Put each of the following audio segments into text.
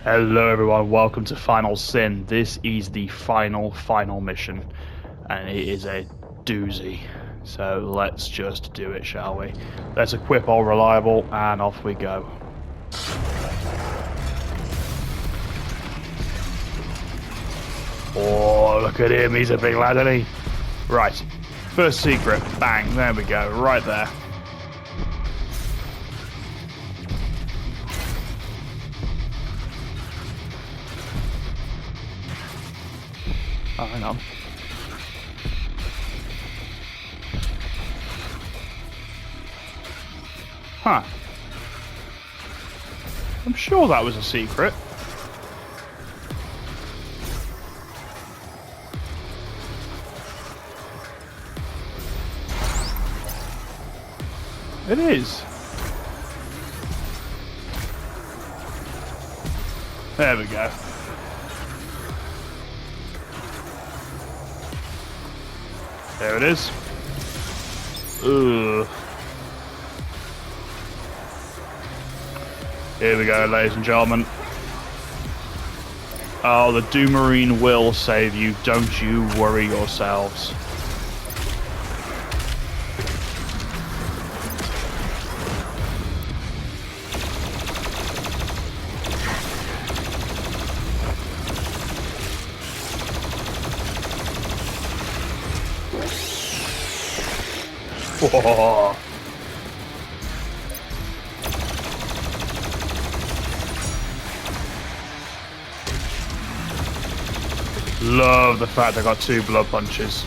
Hello everyone, welcome to Final Sin. This is the final mission, and it is a doozy. So let's just do it, shall we? Let's equip all reliable, and off we go. Oh, look at him, he's a big lad, isn't he? Right, first secret, bang, there we go, right there. Oh, hang on. Huh. I'm sure that was a secret. It is. There we go. There it is. Ugh. Here we go, ladies and gentlemen. Oh, the Doomarine will save you. Don't you worry yourselves. Whoa. Love the fact I got 2 blood punches.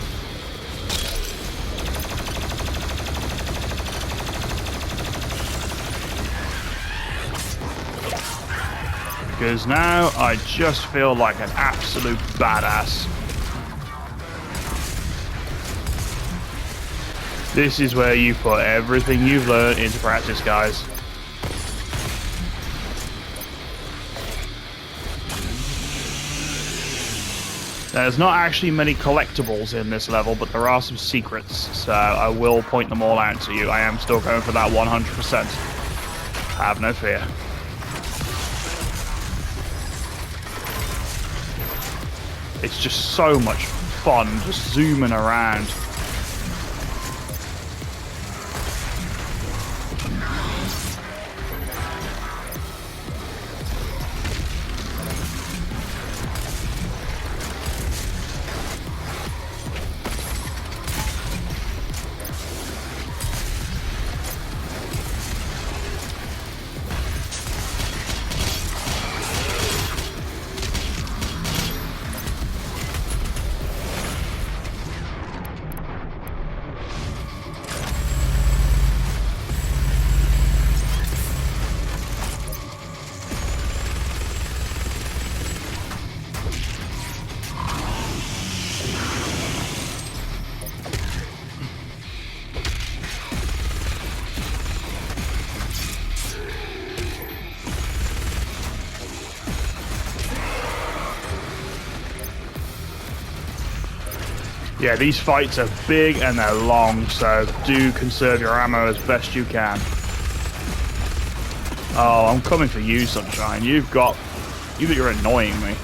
Because now I just feel like an absolute badass. This is where you put everything you've learned into practice, guys. There's not actually many collectibles in this level, but there are some secrets, so I will point them all out to you. I am still going for that 100%. Have no fear. It's just so much fun just zooming around. Yeah, these fights are big and they're long, so do conserve your ammo as best you can. Oh, I'm coming for you, Sunshine. You're annoying me.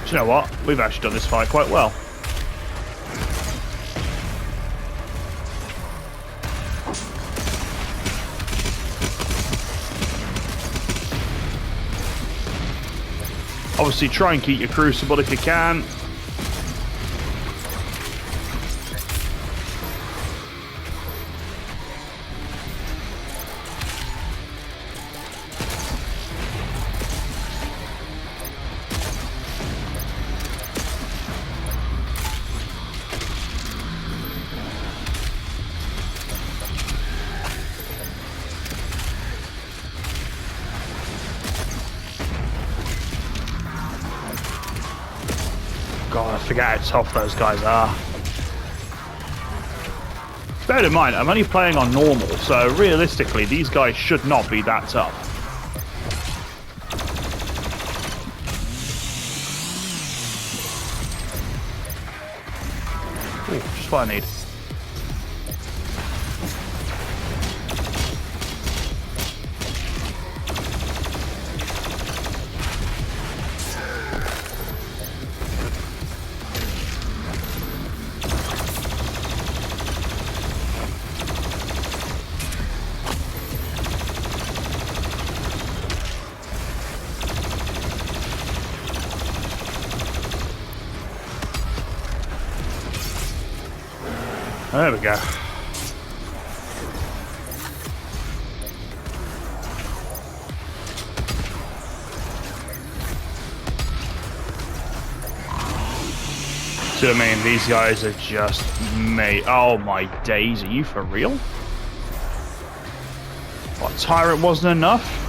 Do you know what? We've actually done this fight quite well. Obviously, try and keep your crucible if you can. God, I forget how tough those guys are. Bear in mind, I'm only playing on normal, so realistically, these guys should not be that tough. Just what I need. There we go. See what I mean? These guys are just made. Oh my days, are you for real? What, Tyrant wasn't enough?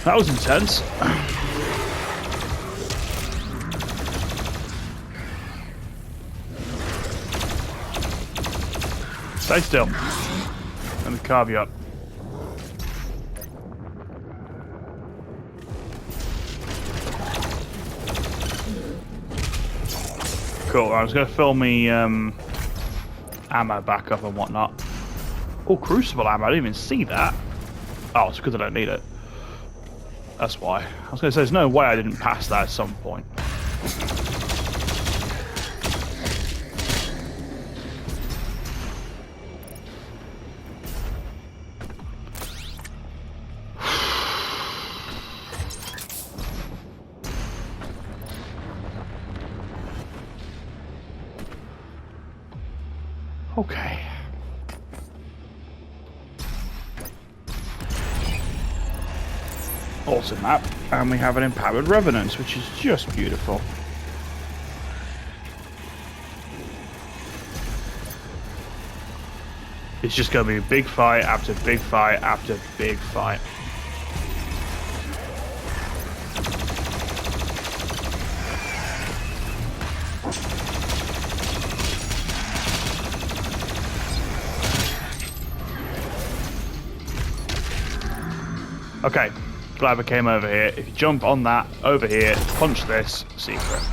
That was intense. Stay still. Let me carve you up. Cool. I was going to fill me ammo back up and whatnot. Oh, crucible ammo. I didn't even see that. Oh, it's because I don't need it. That's why. I was going to say, there's no way I didn't pass that at some point. Okay. Awesome map, and we have an empowered revenant, which is just beautiful. It's just going to be big fight after big fight after big fight. Okay. Glad we came over here. If you jump on that, over here, punch this, secret.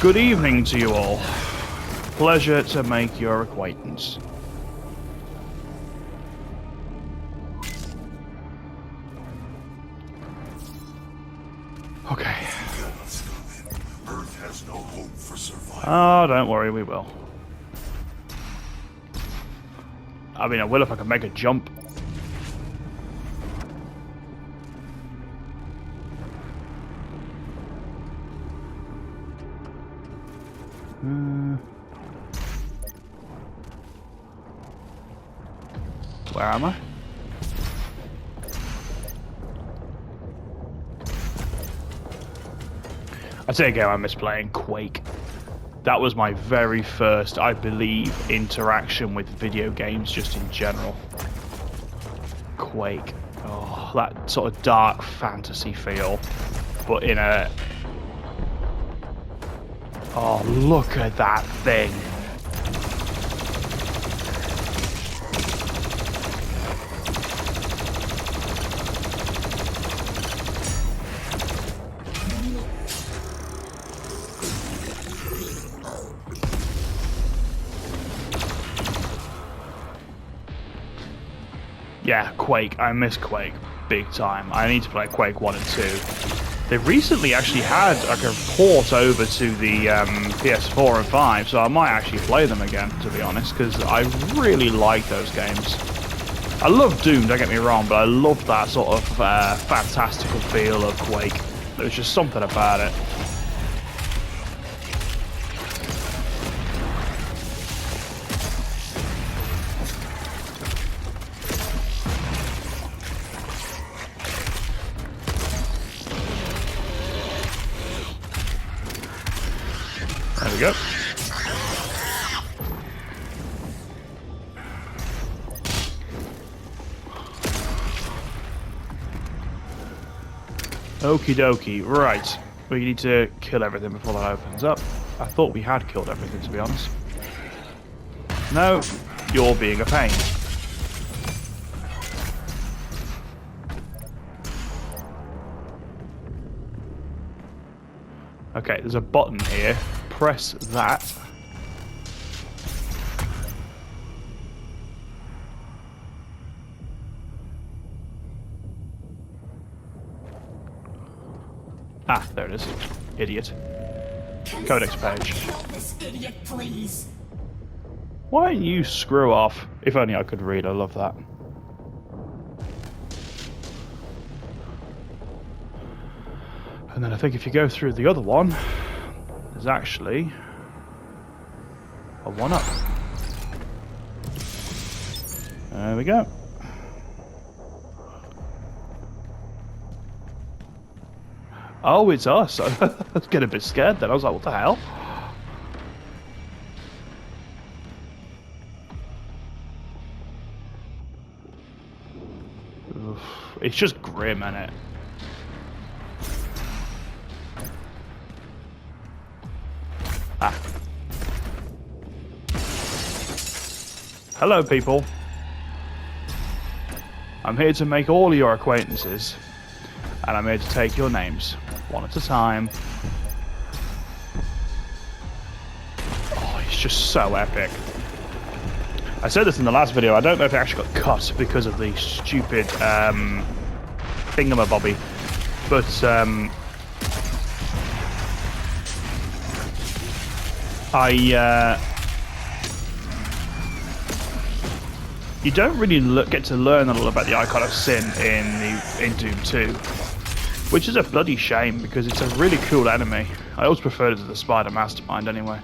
Good evening to you all. Pleasure to make your acquaintance. Okay. Oh, don't worry, we will. I mean, I will if I can make a jump. Where am I? I say again, I miss playing Quake. That was my very first, I believe, interaction with video games just in general. Quake. Oh, that sort of dark fantasy feel, but in a... Oh, look at that thing. Yeah, Quake. I miss Quake big time. I need to play Quake 1 and 2. They recently actually had like a port over to the PS4 and 5, so I might actually play them again, to be honest, because I really like those games. I love Doom, don't get me wrong, but I love that sort of fantastical feel of Quake. There's just something about it. we go. Okie dokie, right. We need to kill everything before that opens up. I thought we had killed everything, to be honest. No, you're being a pain. Okay, there's a button here. Press that. Ah, there it is. Idiot. Codex page. This idiot, please. Why don't you screw off? If only I could read, I love that. And then I think if you go through the other one, there's actually a 1-up. There we go. Oh, it's us. I was getting a bit scared then. I was like, what the hell? Oof. It's just grim, isn't it? Ah. Hello, people. I'm here to make all your acquaintances. And I'm here to take your names, one at a time. Oh, it's just so epic. I said this in the last video, I don't know if it actually got cut because of the stupid thingamabobby. But you don't really get to learn a lot about the Icon of Sin in Doom 2. Which is a bloody shame, because it's a really cool enemy. I always preferred it to the Spider Mastermind anyway.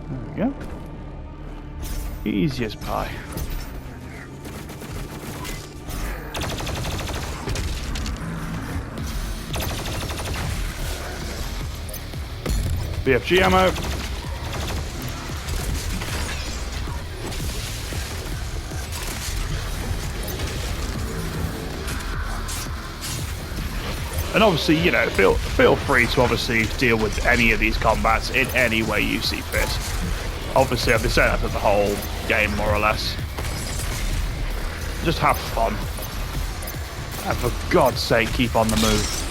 There we go. Easy as pie. BFG ammo. And obviously, you know, feel free to obviously deal with any of these combats in any way you see fit. Obviously, I've been saying that for the whole game, more or less. Just have fun. And for God's sake, keep on the move.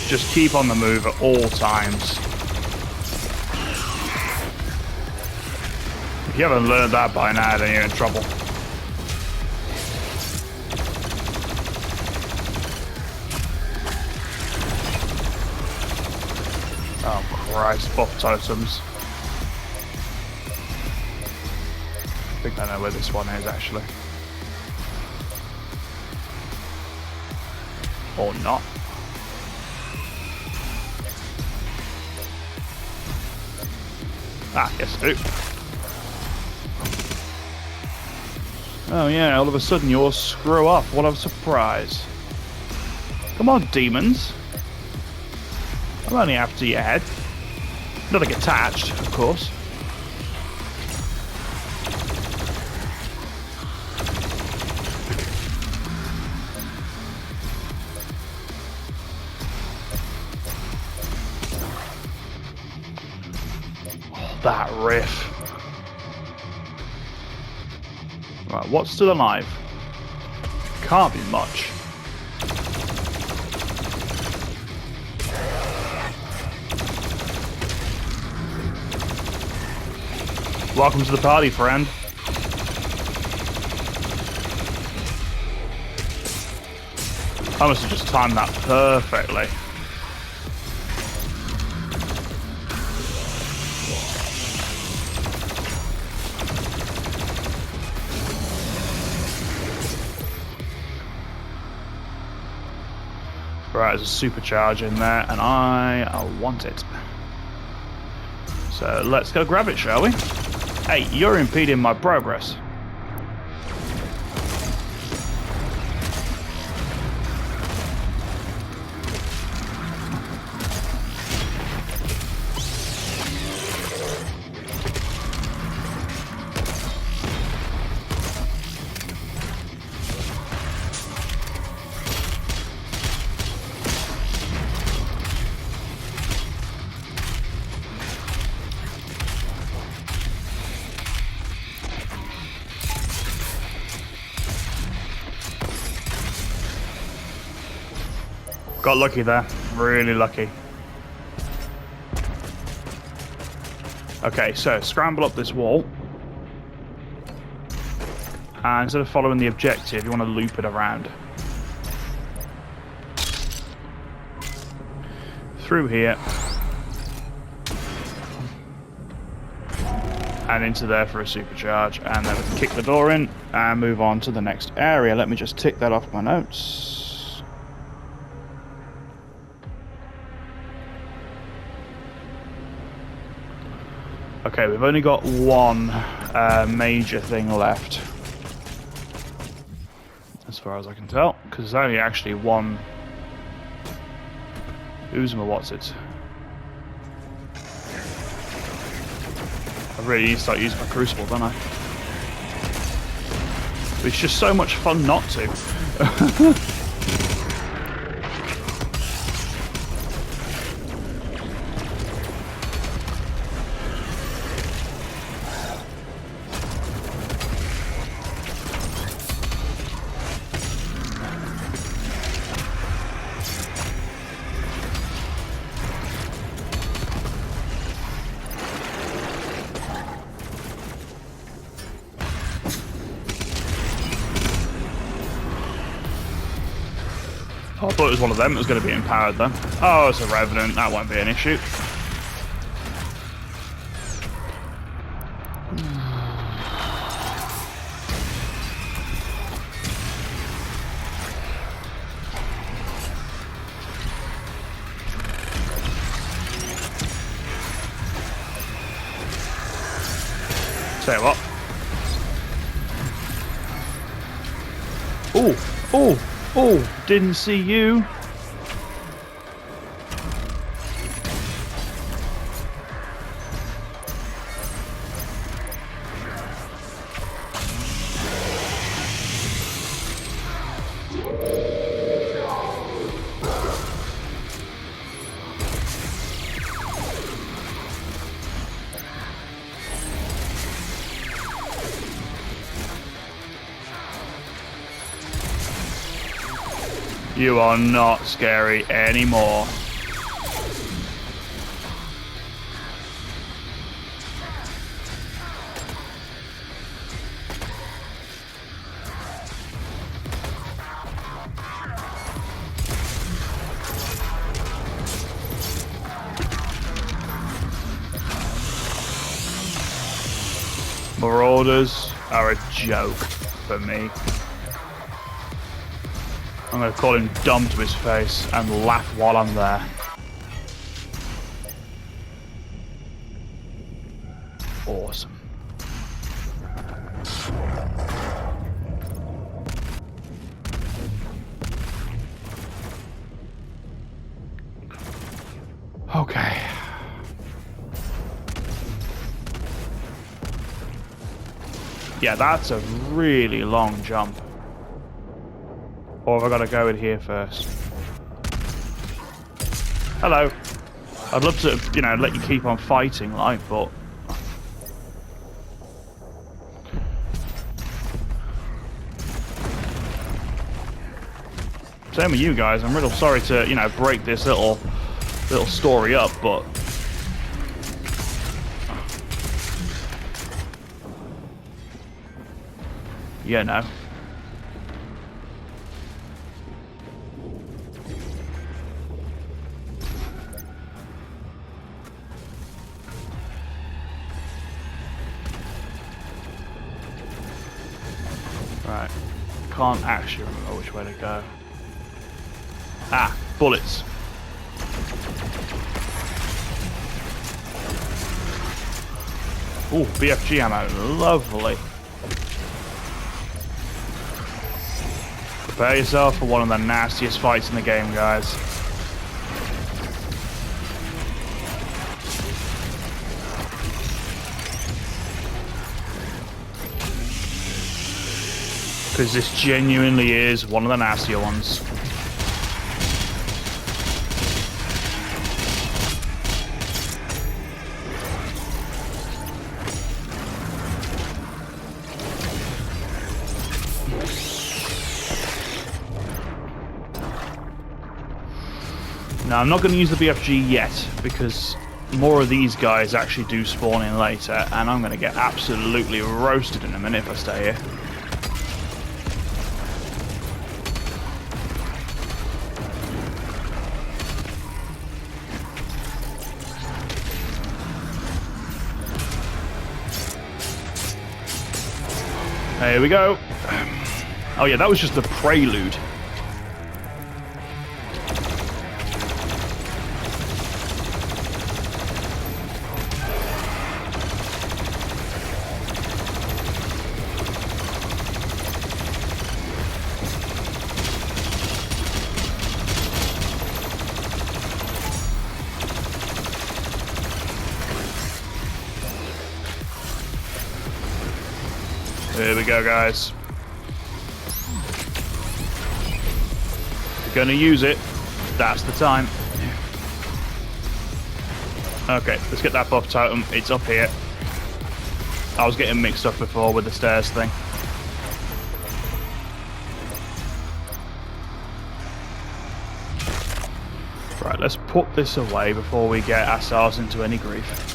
Just keep on the move at all times. If you haven't learned that by now, then you're in trouble. Oh Christ, buff totems. I think I know where this one is actually. Or not. Ah, yes, I do. Oh yeah, all of a sudden you're screw up. What a surprise. Come on, demons. I'm only after your head. Nothing attached, of course. That riff. Right, what's still alive? Can't be much. Welcome to the party, friend. I must have just timed that perfectly. Right, there's a supercharge in there, and I want it. So let's go grab it, shall we? Hey, you're impeding my progress. Got lucky there, really lucky. Okay, so scramble up this wall. And instead of following the objective, you want to loop it around. Through here. And into there for a supercharge. And then we can kick the door in and move on to the next area. Let me just tick that off my notes. Okay, we've only got one major thing left, as far as I can tell, because there's only actually one. What's it? I really need to start using my crucible, don't I? It's just so much fun not to. I thought it was one of them that was going to be empowered then. Oh, it's a Revenant. That won't be an issue. Say what? Oh, oh. Oh, didn't see you. You are not scary anymore. Marauders are a joke for me. I'm going to call him dumb to his face and laugh while I'm there. Awesome. Okay. Yeah, that's a really long jump. Or have I got to go in here first? Hello. I'd love to, you know, let you keep on fighting, like, but... Same with you guys. I'm real sorry to, you know, break this little story up, but... Yeah, no. Right. Can't actually remember which way to go. Ah, Bullets. Ooh, BFG ammo. Lovely. Prepare yourself for one of the nastiest fights in the game, guys. Because this genuinely is one of the nastier ones. Now, I'm not going to use the BFG yet, because more of these guys actually do spawn in later, and I'm going to get absolutely roasted in a minute if I stay here. Here we go. Oh yeah, that was just the prelude. Here we go, guys. If you're gonna use it, that's the time. Okay, let's get that buff totem. It's up here. I was getting mixed up before with the stairs thing. Right, let's put this away before we get ourselves into any grief.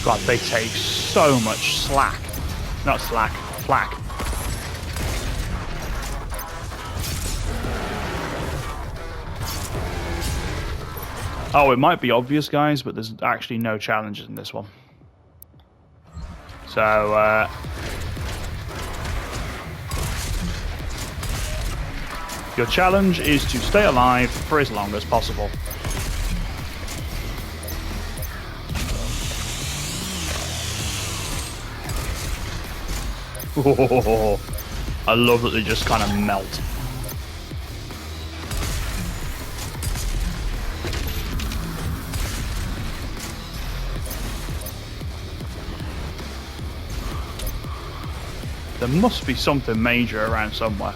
God, they take so much slack. Not slack, flack. Oh, it might be obvious, guys, but there's actually no challenges in this one. So, your challenge is to stay alive for as long as possible. Oh, I love that they just kind of melt. There must be something major around somewhere.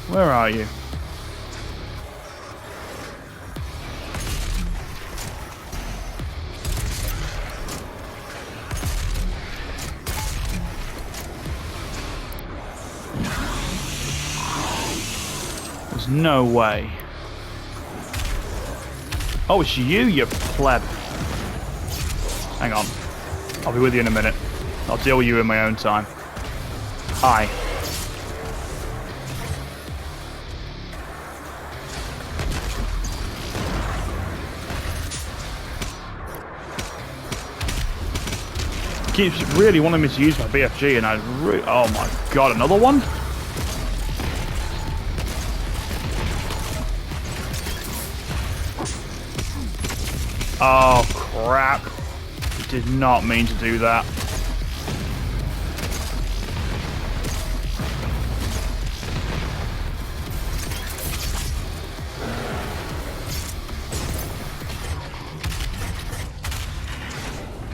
Where are you? There's no way. Oh, it's you pleb. Hang on. I'll be with you in a minute. I'll deal with you in my own time. Hi. Keeps really wanting me to use my BFG, and oh my god, another one? Oh crap. Did not mean to do that.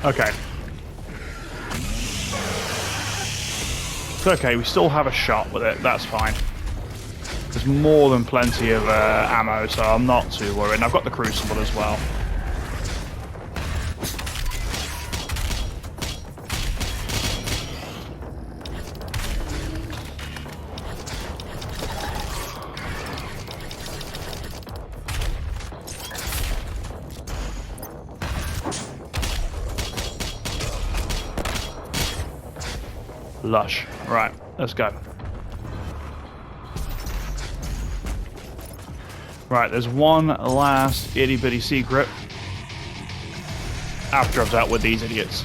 Okay. It's okay, we still have a shot with it, that's fine. There's more than plenty of ammo, so I'm not too worried. And I've got the crucible as well. Lush. Right, let's go. Right, there's one last itty bitty secret after I've dealt with these idiots.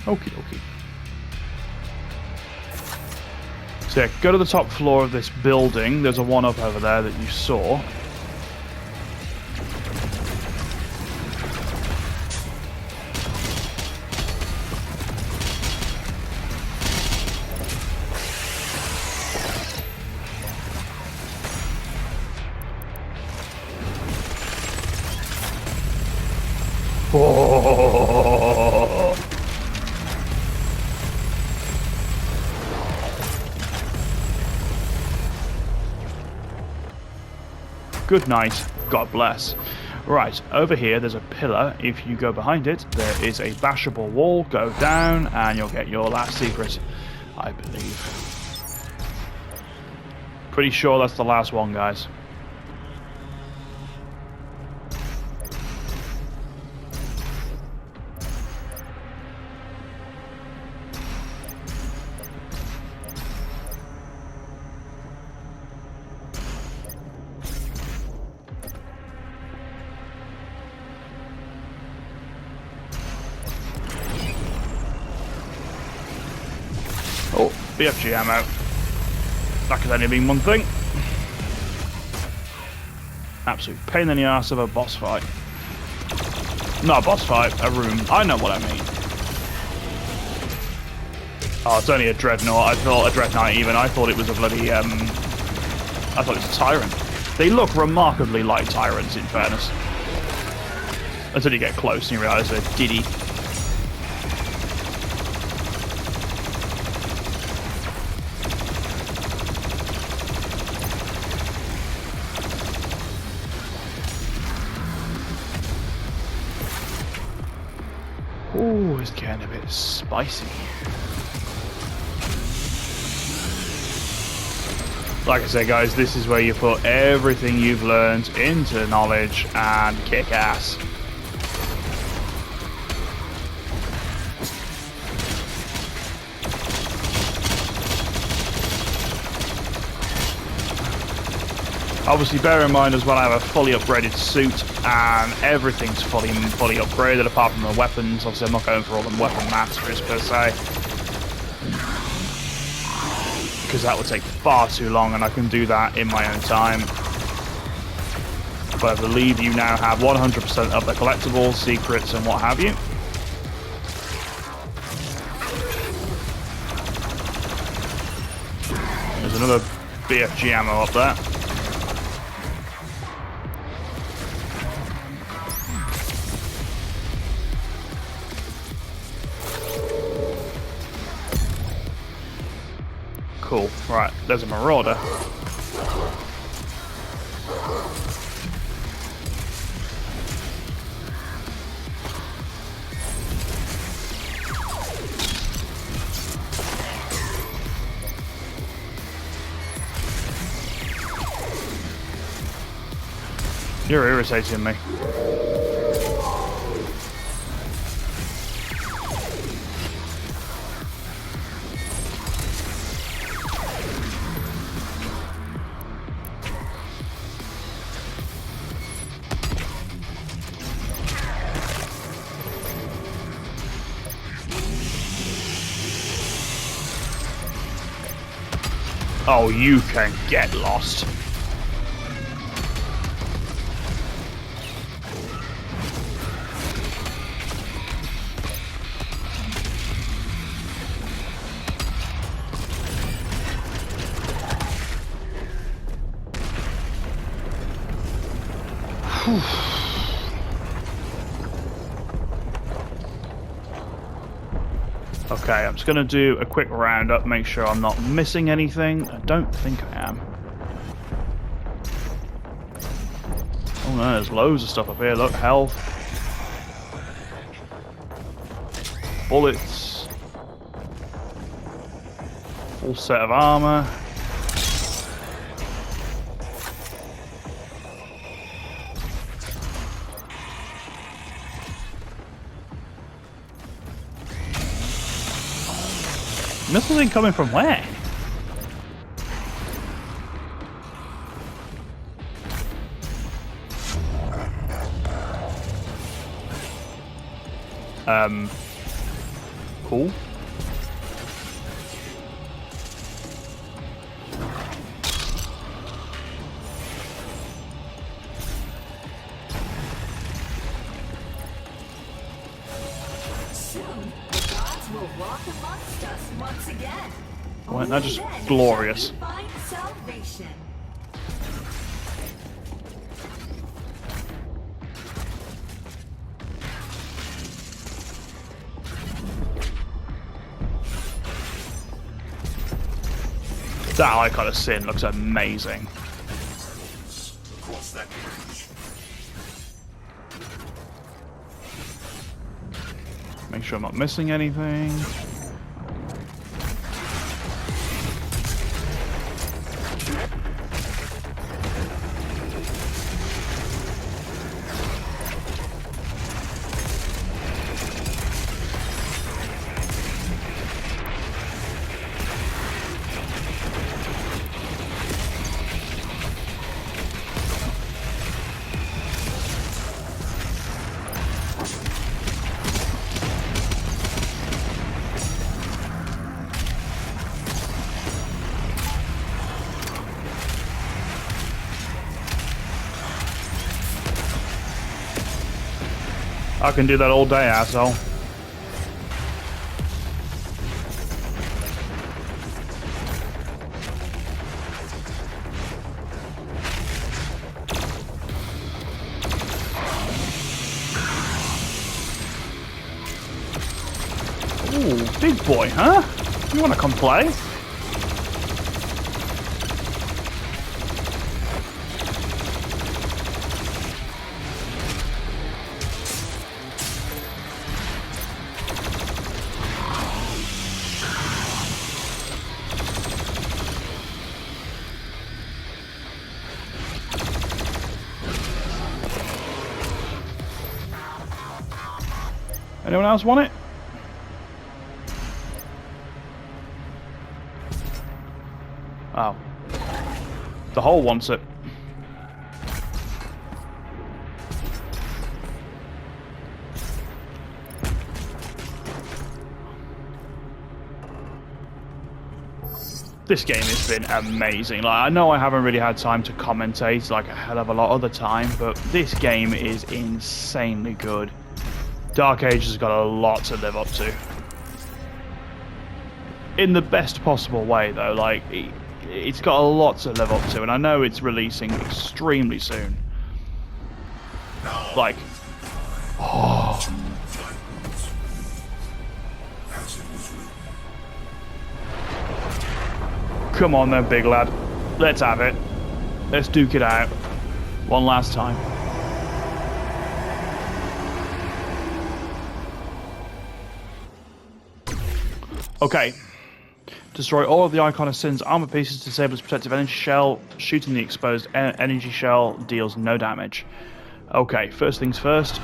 Okie dokie. So yeah, go to the top floor of this building. There's a one-up over there that you saw. Oh. Good night, God bless. Right, over here there's a pillar. If you go behind it, there is a bashable wall. Go down and you'll get your last secret, I believe. Pretty sure that's the last one, guys. Oh, BFG ammo. That could only mean one thing. Absolute pain in the ass of a boss fight. Not a boss fight, a room. I know what I mean. Oh, it's only a dreadnought. I thought a dreadnought even. I thought it was a bloody, I thought it was a tyrant. They look remarkably like tyrants, in fairness. Until you get close and you realise they're diddy. Ooh, it's getting a bit spicy. Like I said, guys, this is where you put everything you've learned into knowledge and kick ass. Obviously, bear in mind as well, I have a fully upgraded suit and everything's fully upgraded apart from the weapons. Obviously, I'm not going for all the weapon masters per se, because that would take far too long and I can do that in my own time. But I believe you now have 100% of the collectibles, secrets and what have you. There's another BFG ammo up there. Cool. Right, there's a marauder. You're irritating me. Oh, you can get lost. Okay, I'm just going to do a quick roundup, make sure I'm not missing anything. I don't think I am. Oh no, there's loads of stuff up here. Look, health. Bullets. Full set of armor. Missiles incoming from where? Cool. Soon, the gods will walk amongst us once again. Wasn't that just Only then glorious? shall we find salvation. That icon of sin looks amazing. Across that bridge. Make sure I'm not missing anything. I can do that all day, asshole. Ooh, big boy, huh? You wanna come play? Anyone else want it? Oh. The hole wants it. This game has been amazing. Like, I know I haven't really had time to commentate like a hell of a lot of the time, but this game is insanely good. Dark Age has got a lot to live up to. In the best possible way, though. Like, it's got a lot to live up to, and I know it's releasing extremely soon. Like, oh. Come on then, big lad. Let's have it. Let's duke it out. One last time. Okay. Destroy all of the Icon of Sin's armor pieces, disable its protective energy shell. Shooting the exposed energy shell deals no damage. Okay, first things first.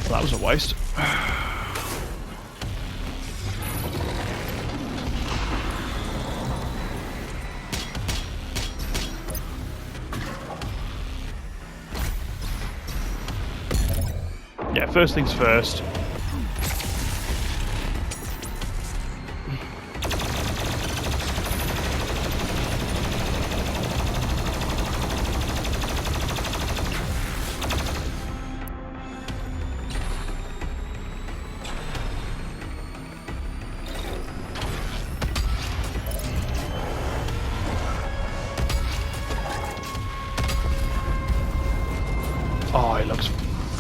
That was a waste. Yeah, first things first.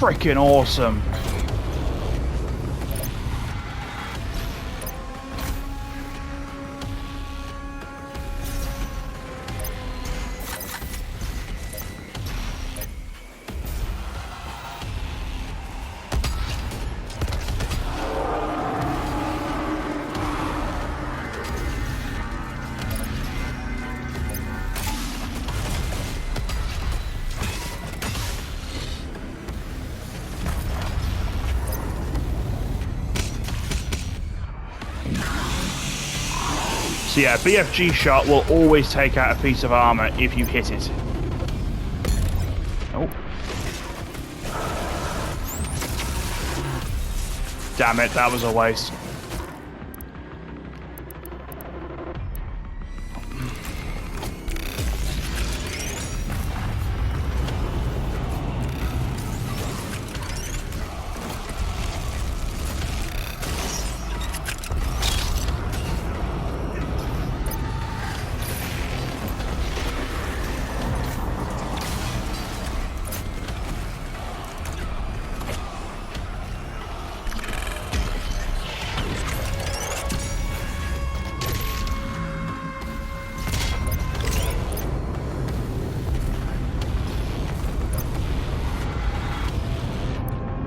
freaking awesome. So yeah, BFG shot will always take out a piece of armor if you hit it. Oh. Damn it, that was a waste.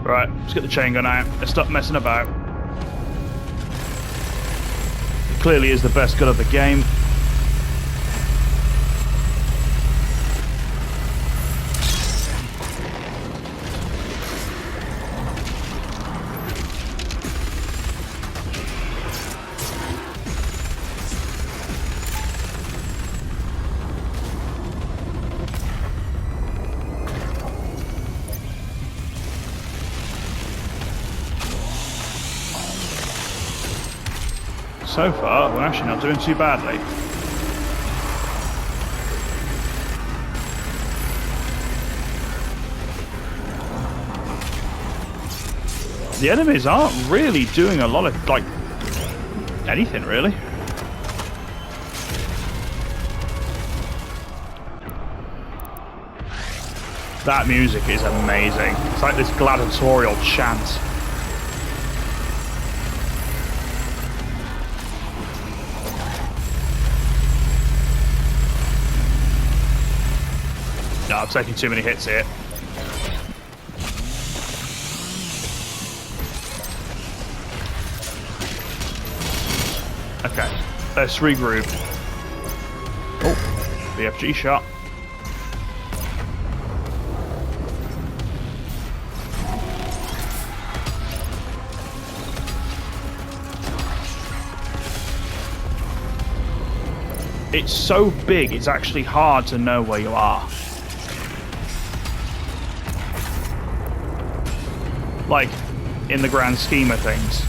Right, let's get the chain gun out. Let's stop messing about. It clearly is the best gun of the game. So far, we're actually not doing too badly. The enemies aren't really doing a lot of, like, anything, really. That music is amazing. It's like this gladiatorial chant. No, I'm taking too many hits here. Okay, let's regroup. Oh, BFG shot. It's so big, it's actually hard to know where you are. Like, in the grand scheme of things.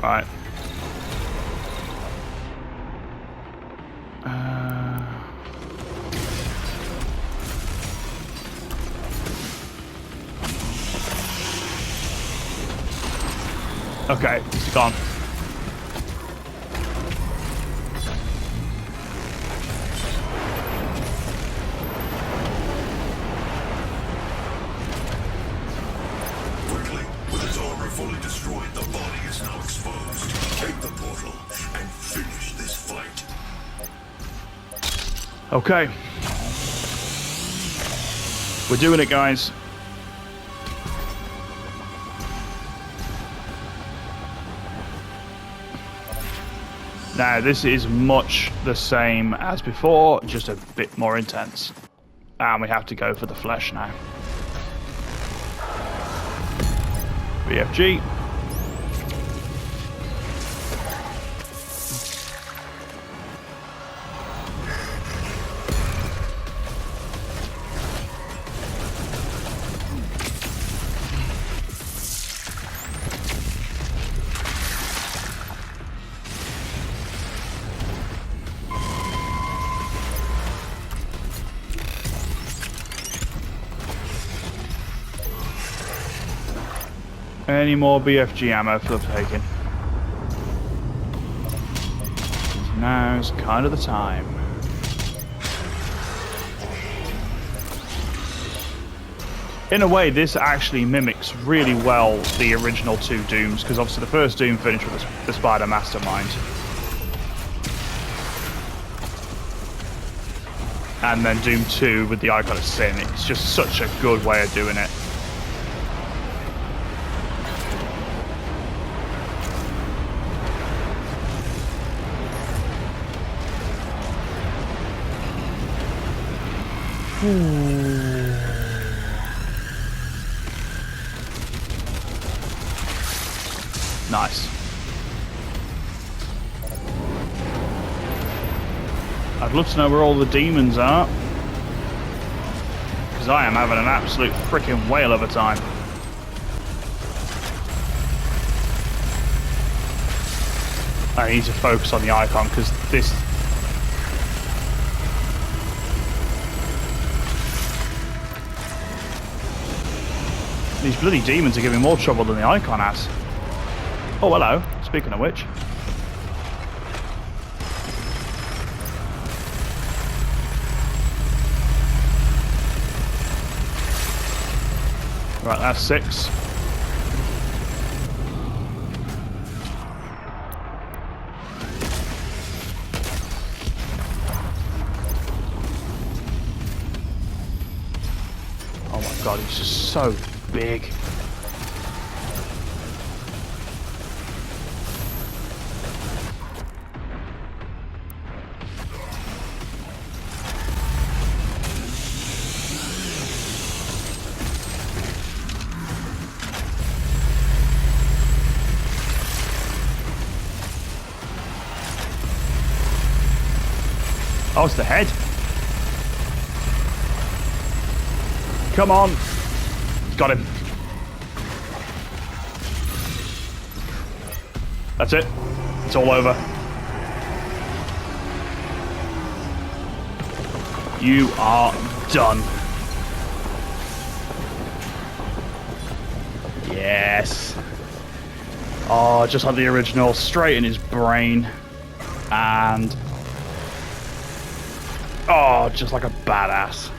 Right. Okay, it's gone. Quickly, with its armor fully destroyed, the body is now exposed. Take the portal and finish this fight. Okay. We're doing it, guys. Now, this is much the same as before, just a bit more intense. And we have to go for the flesh now. BFG. Any more BFG ammo for the taking? Now's kind of the time. In a way, this actually mimics really well the original two Dooms, because obviously the first Doom finished with the Spider Mastermind. And then Doom 2 with the Icon of Sin. It's just such a good way of doing it. Nice. I'd love to know where all the demons are, because I am having an absolute freaking whale of a time. I need to focus on the icon, because this... These bloody demons are giving more trouble than the icon has. Oh, hello. Speaking of which. Right, that's 6. Oh my god, he's just so big. Oh, it's the head. Come on. Got him. That's it. It's all over. You are done. Yes. Oh, just like the original, straight in his brain. And... oh, just like a badass.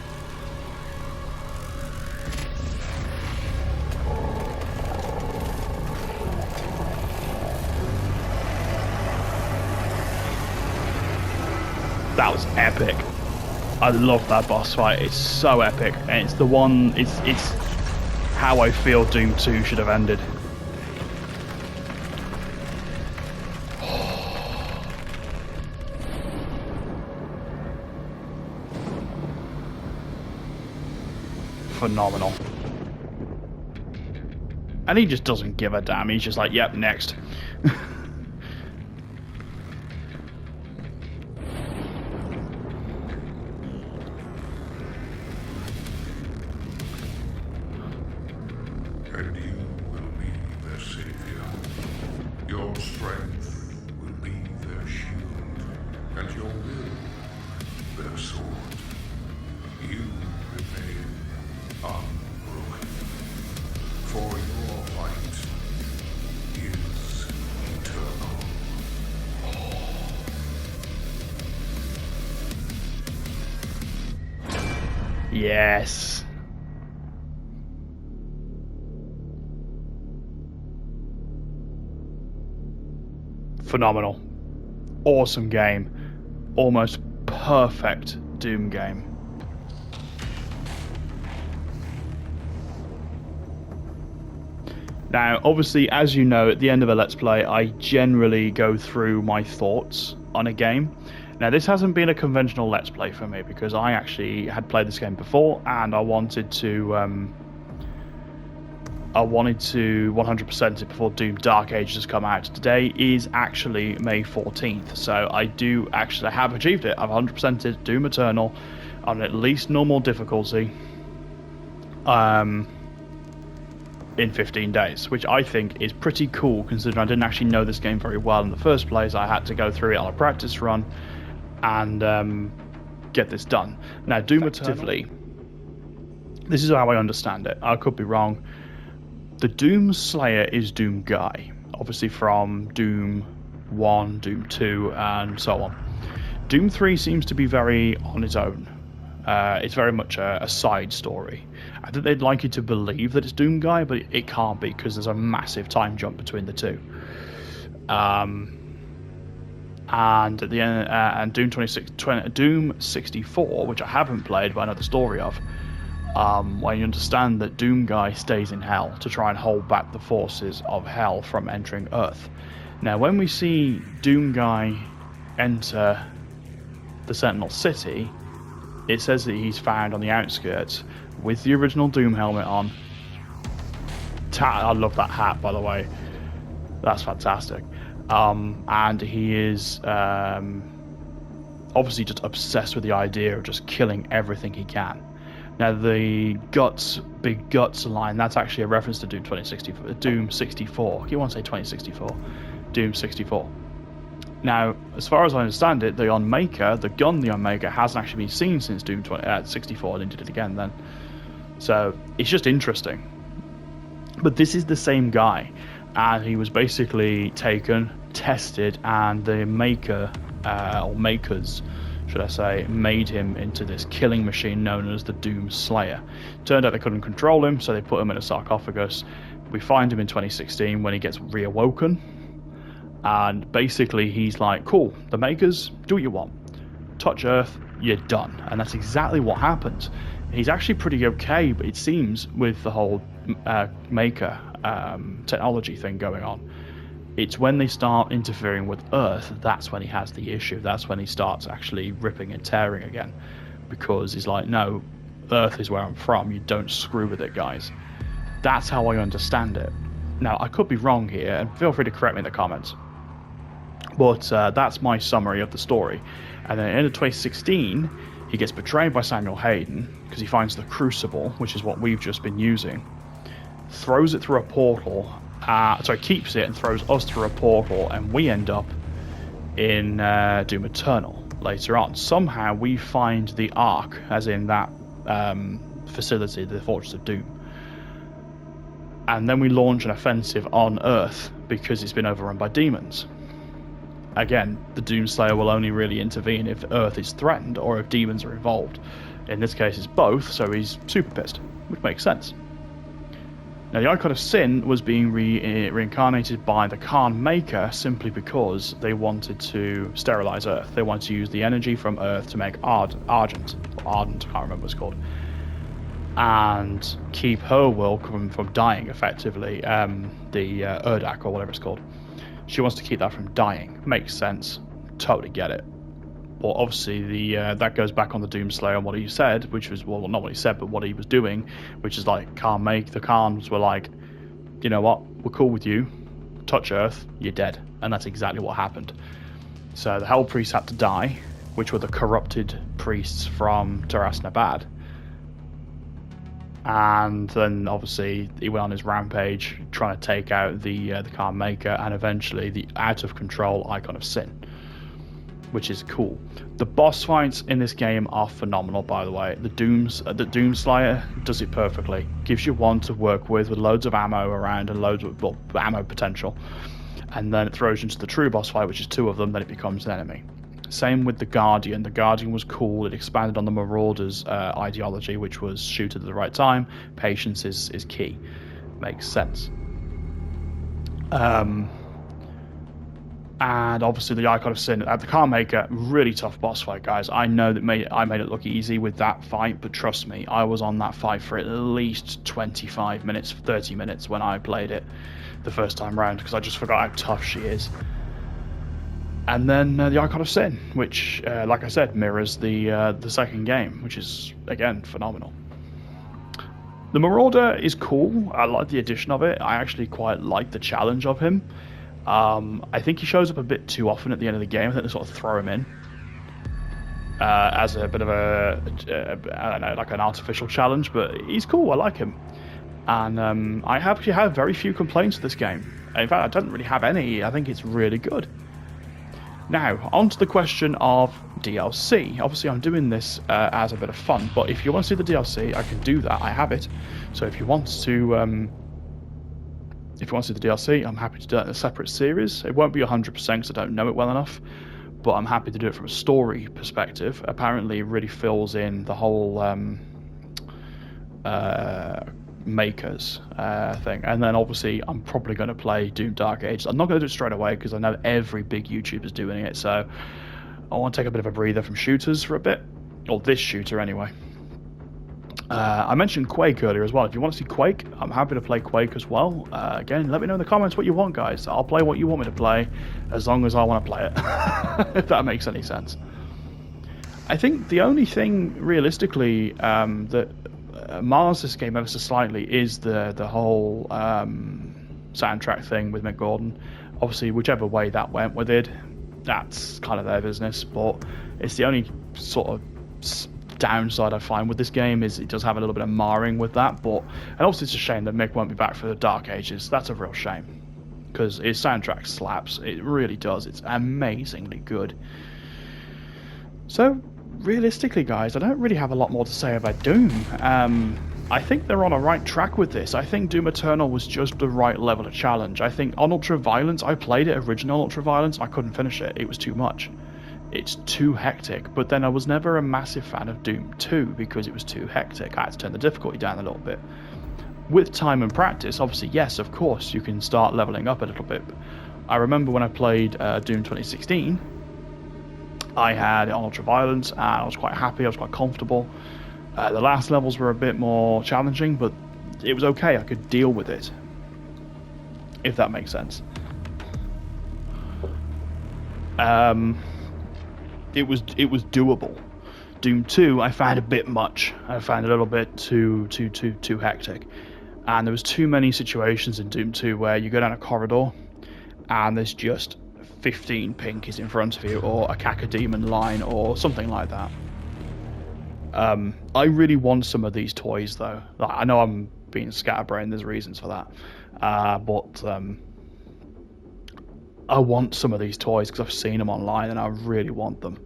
That was epic. I love that boss fight. It's so epic, and it's the one. It's how I feel Doom 2 should have ended. Phenomenal. And he just doesn't give a damn. He's just like, yep, next. And you will be their savior. Your strength will be their shield, and your will their sword. You remain unbroken, for your light is eternal. Yes. Phenomenal. Awesome game. Almost perfect Doom game. Now, obviously, as you know, at the end of a Let's Play, I generally go through my thoughts on a game. Now, this hasn't been a conventional Let's Play for me, because I actually had played this game before, and I wanted to 100% it before Doom Dark Ages come out. Today is actually May 14th, so I do actually have achieved it. I've 100%ed Doom Eternal on at least normal difficulty in 15 days, which I think is pretty cool, considering I didn't actually know this game very well in the first place. I had to go through it on a practice run and get this done. Now, Doom Eternally, this is how I understand it. I could be wrong. The Doom Slayer is Doom Guy, obviously from Doom 1, Doom 2, and so on. Doom 3 seems to be very on its own. It's very much a side story. I think they'd like you to believe that it's Doom Guy, but it can't be because there's a massive time jump between the two. And at the end, and Doom 64, which I haven't played, but I know the story of, where you understand that Doom Guy stays in Hell to try and hold back the forces of Hell from entering Earth. Now, when we see Doom Guy enter the Sentinel City, it says that he's found on the outskirts with the original Doom helmet on. I love that hat, by the way. That's fantastic. And he is obviously just obsessed with the idea of just killing everything he can. Now, the big guts line, that's actually a reference to Doom 64. You want to say 2064? Doom 64. Now, as far as I understand it, the Unmaker, the gun the Unmaker, hasn't actually been seen since Doom 64, and he did it again then. So, it's just interesting. But this is the same guy, and he was basically taken, tested, and the maker, or makers, should I say, made him into this killing machine known as the Doom Slayer. Turned out they couldn't control him, so they put him in a sarcophagus. We find him in 2016 when he gets reawoken. And basically he's like, cool, the makers, do what you want. Touch Earth, you're done. And that's exactly what happens. He's actually pretty okay, but it seems, with the whole maker technology thing going on. It's when they start interfering with Earth, that's when he has the issue. That's when he starts actually ripping and tearing again. Because he's like, no, Earth is where I'm from. You don't screw with it, guys. That's how I understand it. Now, I could be wrong here, and feel free to correct me in the comments. But that's my summary of the story. And then in 2016, he gets betrayed by Samuel Hayden because he finds the Crucible, which is what we've just been using, throws it through a portal, keeps it and throws us through a portal, and we end up in Doom Eternal later on. Somehow we find the Ark, as in that facility, the Fortress of Doom. And then we launch an offensive on Earth because it's been overrun by demons. Again, the Doomslayer will only really intervene if Earth is threatened or if demons are involved. In this case, it's both, so he's super pissed, which makes sense. Now, the Icon of Sin was being reincarnated by the Khan Maker simply because they wanted to sterilize Earth. They wanted to use the energy from Earth to make Ardent, I can't remember what it's called, and keep her world from dying, effectively, the Urdak, or whatever it's called. She wants to keep that from dying. Makes sense. Totally get it. But obviously, that goes back on the Doomslayer and what he said, which was, well, not what he said, but what he was doing, which is like, the Khans were like, you know what, we're cool with you. Touch Earth, you're dead. And that's exactly what happened. So the Hell Priests had to die, which were the corrupted priests from Taras Nabad. And then obviously he went on his rampage trying to take out the Khan Maker and eventually the out of control Icon of Sin, which is cool. The boss fights in this game are phenomenal, by the way. The Doomslayer does it perfectly. Gives you one to work with loads of ammo around and loads of ammo potential, and then it throws you into the true boss fight, which is two of them. Then it becomes an enemy. Same with the Guardian. The Guardian was cool. It expanded on the Marauders ideology, which was shoot at the right time. Patience is key. Makes sense. And obviously the Icon of Sin at the Car Maker, really tough boss fight, guys. I know that I made it look easy with that fight, but trust me, I was on that fight for at least 25 minutes, 30 minutes when I played it the first time round, because I just forgot how tough she is. And then the Icon of Sin, which, like I said, mirrors the second game, which is, again, phenomenal. The Marauder is cool. I like the addition of it. I actually quite like the challenge of him. I think he shows up a bit too often at the end of the game. I think they sort of throw him in as a bit of I don't know, like an artificial challenge, but he's cool. I like him. And I actually have very few complaints with this game. In fact, I don't really have any. I think it's really good. Now, on to the question of DLC. Obviously, I'm doing this as a bit of fun, but if you want to see the DLC, I can do that. I have it. So if you want to If you want to see the DLC, I'm happy to do it in a separate series. It won't be 100% because I don't know it well enough, but I'm happy to do it from a story perspective. Apparently, it really fills in the whole makers thing. And then obviously, I'm probably going to play Doom Dark Ages. I'm not going to do it straight away because I know every big YouTuber's doing it, so I want to take a bit of a breather from shooters for a bit, or this shooter anyway. I mentioned Quake earlier as well. If you want to see Quake, I'm happy to play Quake as well. Again, let me know in the comments what you want, guys. I'll play what you want me to play, as long as I want to play it, if that makes any sense. I think the only thing, realistically, that mars this game ever so slightly is the whole soundtrack thing with Mick Gordon. Obviously, whichever way that went with it, that's kind of their business, but it's the only sort of downside I find with this game is it does have a little bit of marring with that, and obviously it's a shame that Mick won't be back for the Dark Ages. That's a real shame, because his soundtrack slaps. It really does. It's amazingly good. So realistically, guys, I don't really have a lot more to say about Doom. I think they're on a right track with this. I think Doom Eternal was just the right level of challenge. I think on Ultraviolence, I played it, original Ultraviolence, I couldn't finish it. It was too much. It's too hectic. But then I was never a massive fan of Doom 2 because it was too hectic. I had to turn the difficulty down a little bit. With time and practice, obviously, yes, of course, you can start leveling up a little bit. I remember when I played Doom 2016, I had it on Ultraviolence, and I was quite happy, I was quite comfortable. The last levels were a bit more challenging, but it was okay, I could deal with it. If that makes sense. It was doable. Doom 2, I found a bit much. I found a little bit too hectic. And there was too many situations in Doom 2 where you go down a corridor, and there's just 15 pinkies in front of you, or a cacodemon line, or something like that. I really want some of these toys, though. I know I'm being scatterbrained, there's reasons for that. But I want some of these toys because I've seen them online, and I really want them.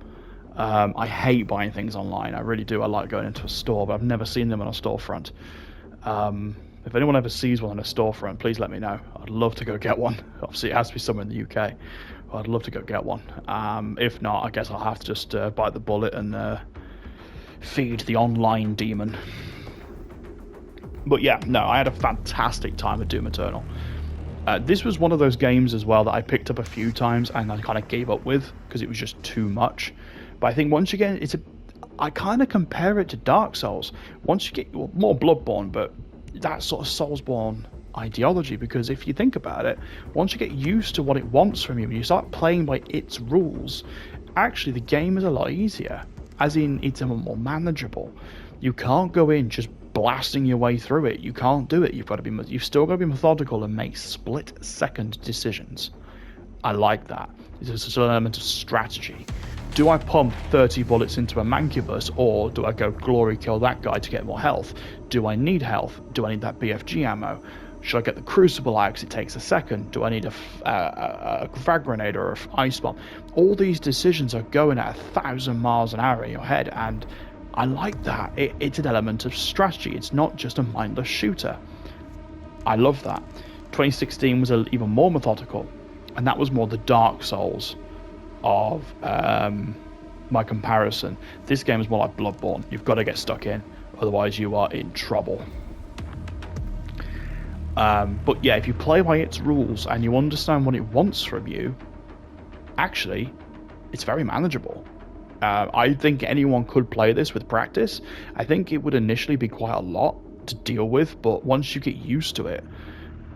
I hate buying things online, I really do. I like going into a store, but I've never seen them on a storefront. If anyone ever sees one on a storefront, please let me know. I'd love to go get one. Obviously, it has to be somewhere in the UK. I'd love to go get one. If not, I guess I'll have to just bite the bullet and feed the online demon. But yeah, no, I had a fantastic time with Doom Eternal. This was one of those games as well that I picked up a few times and I kind of gave up with because it was just too much. But I think once you get I kind of compare it to Dark Souls. Once you get more Bloodborne, but that sort of Soulsborne ideology, because if you think about it, once you get used to what it wants from you and you start playing by its rules, actually the game is a lot easier, as in it's more manageable. You can't go in just blasting your way through it. You can't do it. You've still got to be methodical and make split-second decisions. I like that. It's an element of strategy. Do I pump 30 bullets into a mancubus, or do I go glory kill that guy to get more health? Do I need health? Do I need that BFG ammo? Should I get the crucible out because it takes a second? Do I need a frag grenade or an ice bomb? All these decisions are going at 1,000 miles an hour in your head, and I like that. It's an element of strategy. It's not just a mindless shooter. I love that. 2016 was even more methodical, and that was more the Dark Souls of my comparison. This game is more like Bloodborne. You've got to get stuck in, otherwise you are in trouble. But yeah, if you play by its rules and you understand what it wants from you, actually, it's very manageable. I think anyone could play this with practice. I think it would initially be quite a lot to deal with, but once you get used to it,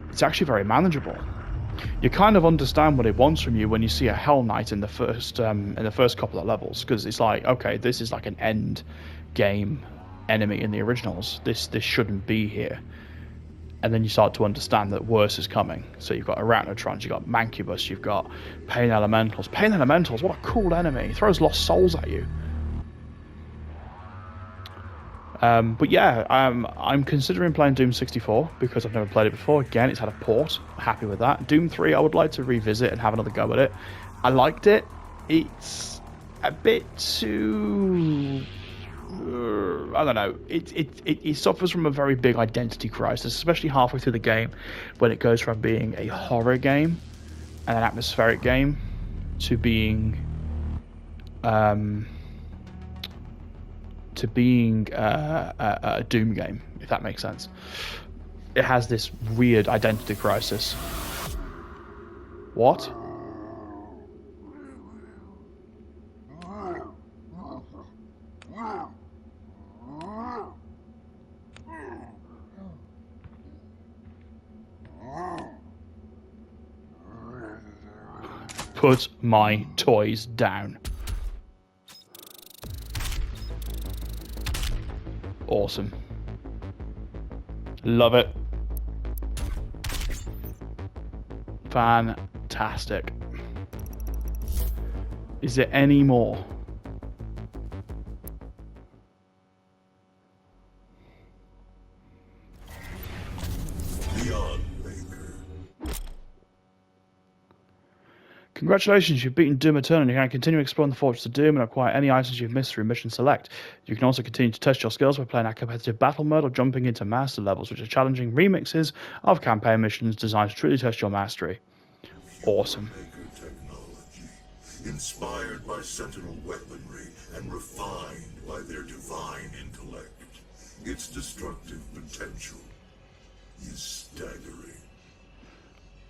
it's actually very manageable. You kind of understand what it wants from you when you see a Hell Knight in the first couple of levels, because it's like, okay, this is like an end game enemy in the originals. This shouldn't be here. And then you start to understand that worse is coming. So you've got Arachnotrons, you've got Mancubus, you've got Pain Elementals. Pain Elementals, what a cool enemy. He throws lost souls at you. But yeah, I'm considering playing Doom 64 because I've never played it before. Again, it's had a port. Happy with that. Doom 3, I would like to revisit and have another go at it. I liked it. It's a bit too I don't know. It suffers from a very big identity crisis, especially halfway through the game, when it goes from being a horror game and an atmospheric game to being a Doom game, if that makes sense. It has this weird identity crisis. What? Put my toys down. Awesome. Love it. Fantastic. Is there any more? Congratulations, you've beaten Doom Eternal. You can continue exploring the Fortress of Doom and acquire any items you've missed through Mission Select. You can also continue to test your skills by playing our competitive battle mode or jumping into master levels, which are challenging remixes of campaign missions designed to truly test your mastery. Awesome. Technology, inspired by Sentinel weaponry and refined by their divine intellect. Its destructive potential is staggering.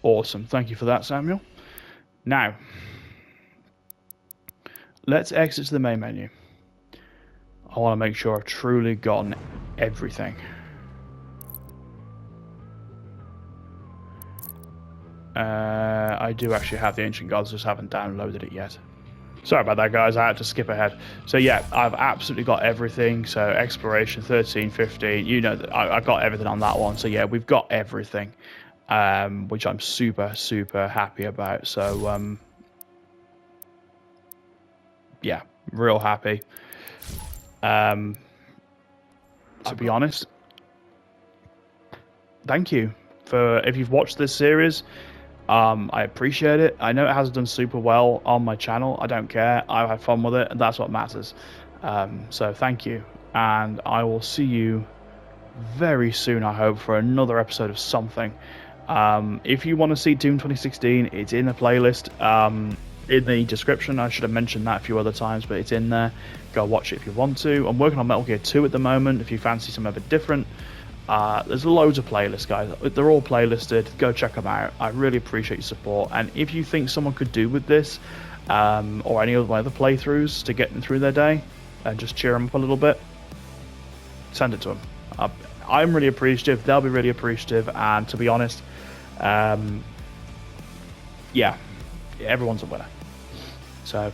Awesome. Thank you for that, Samuel. Now, let's exit to the main menu. I want to make sure I've truly gotten everything. I do actually have the Ancient Gods, just haven't downloaded it yet. Sorry about that, guys. I had to skip ahead. So yeah, I've absolutely got everything. So exploration 13, 15, you know, I got everything on that one. So yeah, we've got everything. Which I'm super, super happy about. So, yeah, real happy. To be honest, thank you for, if you've watched this series, I appreciate it. I know it hasn't done super well on my channel. I don't care. I've had fun with it, and that's what matters. So thank you, and I will see you very soon, I hope, for another episode of something. If you want to see Doom 2016, it's in the playlist, in the description. I should have mentioned that a few other times, but it's in there. Go watch it if you want to. I'm working on Metal Gear 2 at the moment, if you fancy something a bit different. There's loads of playlists, guys. They're all playlisted. Go check them out. I really appreciate your support. And if you think someone could do with this, or any of my other playthroughs to get them through their day, and just cheer them up a little bit, send it to them. I'm really appreciative. They'll be really appreciative. And to be honest, yeah, everyone's a winner. So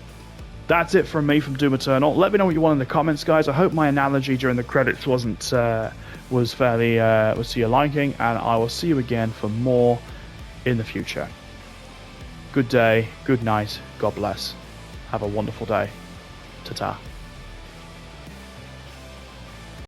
that's it from me from Doom Eternal. Let me know what you want in the comments, guys. I hope my analogy during the credits was to your liking, and I will see you again for more in the future. Good day, good night, God bless. Have a wonderful day. Ta-ta.